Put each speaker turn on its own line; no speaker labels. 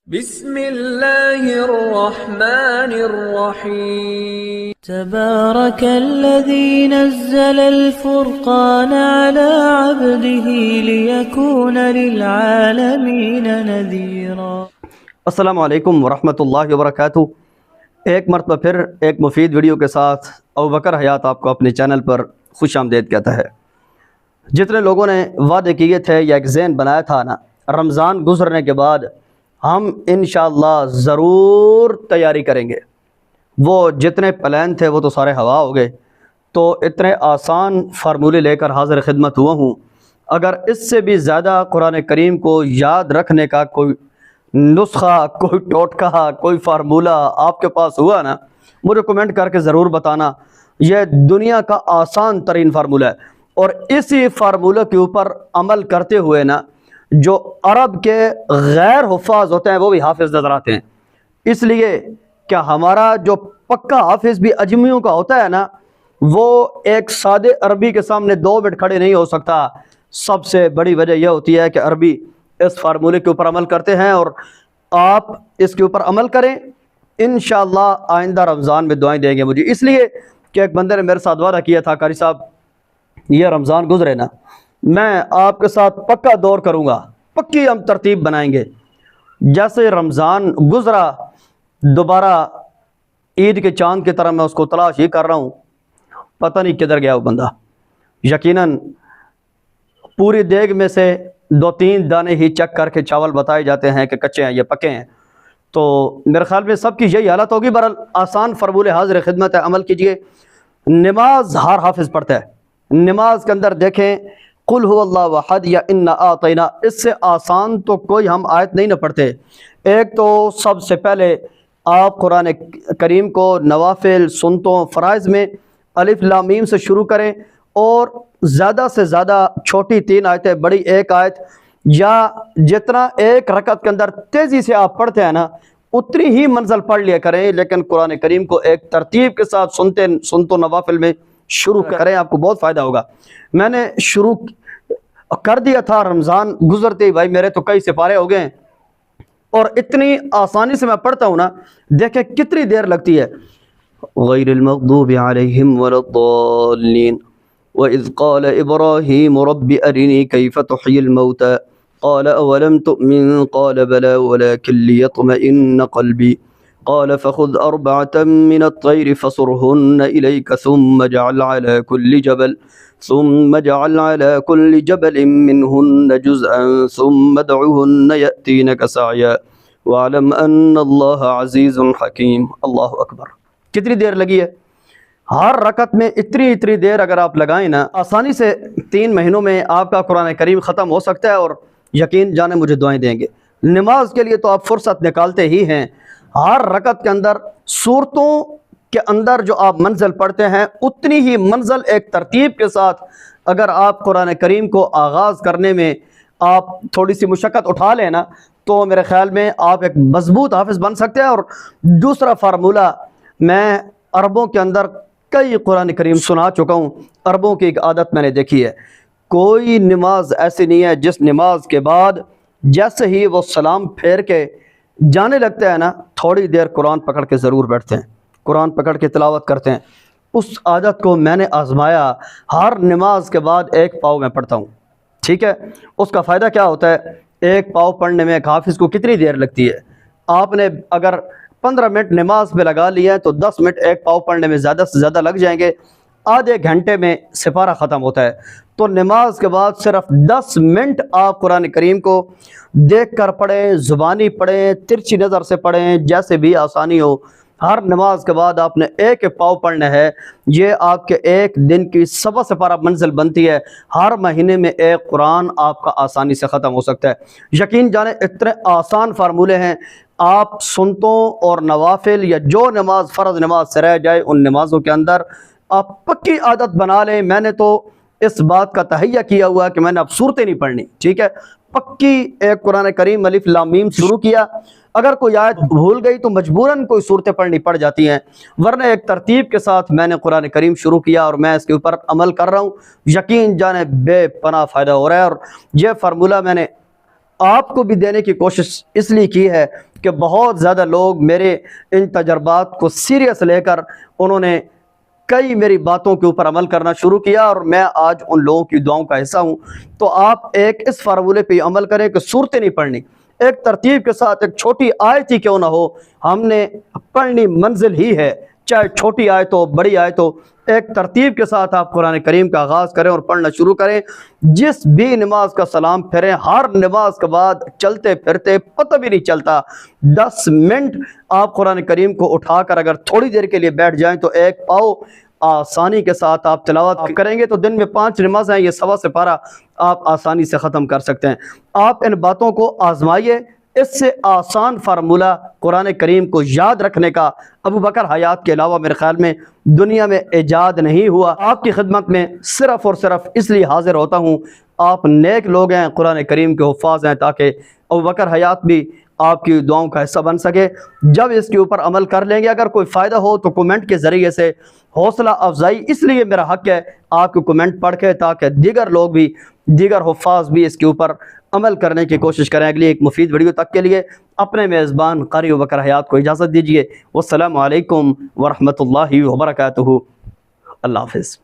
बिस्मिल्लाहिर्रहमानिर्रहीम। तबारकल्लज़ी नज़्ज़लल फ़ुरक़ान अला अब्दिही लियकून लिलआलमीन नज़ीरा।
अस्सलामु अलैकुम वरहमतुल्लाहि वबरकातुहू। एक मरतबा फिर एक मुफीद वीडियो के साथ अबू बकर हयात आपको अपने चैनल पर खुश आमदीद कहता है। जितने लोगों ने वादे किए थे या एक ज़हन बनाया था ना, रमज़ान गुजरने के बाद हम इंशाअल्लाह ज़रूर तैयारी करेंगे, वो जितने प्लान थे वो तो सारे हवा हो गए। तो इतने आसान फार्मूले लेकर हाज़िर खिदमत हुआ हूँ। अगर इससे भी ज़्यादा कुरान करीम को याद रखने का कोई नुस्खा, कोई टोटका, कोई फार्मूला आपके पास हुआ ना, मुझे कमेंट करके ज़रूर बताना। यह दुनिया का आसान तरीन फार्मूला है और इसी फार्मूले के ऊपर अमल करते हुए ना, जो अरब के गैर हुफ़ाज़ होते हैं वो भी हाफिज़ नज़र आते हैं। इसलिए क्या हमारा जो पक्का हाफिज़ भी अजमियों का होता है ना, वो एक सादे अरबी के सामने 2 मिनट खड़े नहीं हो सकता। सबसे बड़ी वजह यह होती है कि अरबी इस फार्मूले के ऊपर अमल करते हैं और आप इसके ऊपर अमल करें। इंशाअल्लाह आइंदा रमज़ान में दुआएं देंगे मुझे, इसलिए कि एक बंदे ने मेरे साथ वादा किया था, कारी साहब ये रमज़ान गुजरे ना, मैं आपके साथ पक्का दौर करूँगा, पक्की हम तरतीब बनाएंगे। जैसे रमज़ान गुजरा, दोबारा ईद के चांद की तरह मैं उसको तलाश ही कर रहा हूँ, पता नहीं किधर गया वो बंदा। यकीनन पूरी देग में से 2-3 दाने ही चेक करके चावल बताए जाते हैं कि कच्चे हैं या पके हैं। तो मेरे ख्याल में सबकी यही हालत होगी। बहरहाल आसान फार्मूले हाजिर खिदमत है, अमल कीजिए। नमाज हर हाफिज़ पढ़ता है। नमाज के अंदर देखें कुल हुवल्लाहु अहद या इन्ना आतैना, इससे आसान तो कोई हम आयत नहीं न पढ़ते। एक तो सबसे पहले आप कुरान करीम को नवाफिल, सुन्नतों, फ़राइज़ में अलिफ लाम मीम से शुरू करें और ज़्यादा से ज़्यादा छोटी 3 आयतें, बड़ी 1 आयत, या जितना एक रकत के अंदर तेज़ी से आप पढ़ते हैं ना, उतनी ही मंजिल पढ़ लिया करें। लेकिन कुरान करीम को एक तरतीब के साथ सुनते नवाफिल में शुरू करें, आपको बहुत फ़ायदा होगा। मैंने शुरू कर दिया था रमज़ान गुजरते ही, भाई मेरे तो कई सिपारे हो गए और इतनी आसानी से मैं पढ़ता हूँ ना, देखें कितनी देर लगती है। गैरिल मग़दूबि अलैहिम वलद्दाल्लीन वइज़ क़ाल इब्राहीम रब्बि अरिनी कैफ़ तुह्यिल मौता क़ाल अवलम तुअमिन क़ाल बला वलाकिन लियत्मइन्न क़ल्बी क़ाल फ़ख़ुज़ अर्बअतम मिनत तैर फ़सुरहुन्न इलैक सुम्म जअल अला कुल्लि जबलिन मिनहुन्न जुज़अन सुम्म दउहुन्न यअतीनक सअया वअलम अन्नल्लाह अज़ीज़ुन हकीम। अल्लाहु अकबर। कितनी देर लगी है? हर रकत में इतनी देर अगर आप लगाएं ना, आसानी से 3 महीनों में आपका कुरान करीम ख़त्म हो सकता है और यकीन जाने मुझे दुआएं देंगे। नमाज के लिए तो आप फुर्सत निकालते ही हैं। हर रकत के अंदर सूरतों के अंदर जो आप मंजिल पढ़ते हैं, उतनी ही मंजिल एक तरतीब के साथ अगर आप कुरान करीम को आगाज़ करने में आप थोड़ी सी मुशक्क़त उठा लें ना, तो मेरे ख्याल में आप एक मजबूत हाफिज़ बन सकते हैं। और दूसरा फार्मूला, मैं अरबों के अंदर कई कुरान करीम सुना चुका हूँ। अरबों की एक आदत मैंने देखी है, कोई नमाज ऐसी नहीं है जिस नमाज के बाद जैसे ही वो सलाम फेर के जाने लगते हैं ना, थोड़ी देर कुरान पकड़ के ज़रूर बैठते हैं, कुरान पकड़ के तिलावत करते हैं। उस आदत को मैंने आजमाया। हर नमाज के बाद 1 पाव मैं पढ़ता हूँ, ठीक है। उसका फ़ायदा क्या होता है? 1 पाव पढ़ने में एक हाफिज़ को कितनी देर लगती है? आपने अगर 15 मिनट नमाज में लगा लिया है तो 10 मिनट 1 पाव पढ़ने में ज़्यादा से ज़्यादा लग जाएंगे। आधे घंटे में सिपारा ख़त्म होता है। तो नमाज के बाद सिर्फ 10 मिनट आप कुरान करीम को देख कर पढ़ें, ज़ुबानी पढ़ें, तिरछी नज़र से पढ़ें, जैसे भी आसानी हो। हर नमाज के बाद आपने 1 पाव पढ़ना है। ये आपके एक दिन की सवा सिपारा मंजिल बनती है। हर महीने में 1 कुरान आपका आसानी से ख़त्म हो सकता है। यकीन जाने इतने आसान फार्मूले हैं। आप सुन्नतों और नवाफिल या जो नमाज फ़र्ज़ नमाज से रह जाए, उन नमाज़ों के अंदर आप पक्की आदत बना लें। मैंने तो इस बात का तहैया किया हुआ कि मैंने अब सूरतें नहीं पढ़नी, ठीक है। पक्की एक कुरान करीम अलिफ लाम मीम शुरू किया, अगर कोई आयत भूल गई तो मजबूरन कोई सूरतें पढ़नी पड़ जाती हैं, वरना एक तरतीब के साथ मैंने कुरान करीम शुरू किया और मैं इसके ऊपर अमल कर रहा हूँ। यकीन जाने बेपनाह फ़ायदा हो रहा है। और यह फार्मूला मैंने आपको भी देने की कोशिश इसलिए की है कि बहुत ज़्यादा लोग मेरे इन तजर्बात को सीरियस लेकर उन्होंने कई मेरी बातों के ऊपर अमल करना शुरू किया और मैं आज उन लोगों की दुआओं का हिस्सा हूँ। तो आप एक इस फार्मूले पे अमल करें कि सूरतें नहीं पढ़नी, एक तरतीब के साथ एक छोटी आयत ही क्यों ना हो, हमने पढ़नी मंजिल ही है, चाहे छोटी आयत हो बड़ी आयत हो, एक तरतीब के साथ आप कुरान करीम का आगाज़ करें और पढ़ना शुरू करें। जिस भी नमाज का सलाम फेरें, हर नमाज के बाद चलते फिरते पता भी नहीं चलता 10 मिनट आप कुरान करीम को उठाकर अगर थोड़ी देर के लिए बैठ जाएं तो एक पाओ आसानी के साथ आप तिलावत करेंगे तो दिन में 5 नमाज हैं, ये 1.25 सेपारा आप आसानी से ख़त्म कर सकते हैं। आप इन बातों को आजमाइए। इससे आसान फार्मूला कुरान करीम को याद रखने का अबू बकर हयात के अलावा मेरे ख्याल में दुनिया में ईजाद नहीं हुआ। आपकी खिदमत में सिर्फ़ और सिर्फ इसलिए हाजिर होता हूँ, आप नेक लोग हैं, कुरान करीम के हुफ़ाज़ हैं, ताकि अबू बकर हयात भी आपकी दुआओं का हिस्सा बन सके। जब इसके ऊपर अमल कर लेंगे, अगर कोई फ़ायदा हो तो कमेंट के ज़रिए से हौसला अफजाई, इसलिए मेरा हक़ है आपके कमेंट पढ़ के, ताकि दीगर लोग भी, दीगर हुफ़ाज़ भी इसके ऊपर अमल करने की कोशिश करें। अगली एक मुफीद वीडियो तक के लिए अपने मेज़बान क़ारी अबू बकर हयात को इजाज़त दीजिए। वस्सलामु अलैकुम वरहमतुल्लाहि वबरकातुहू। अल्लाह हाफ़िज़।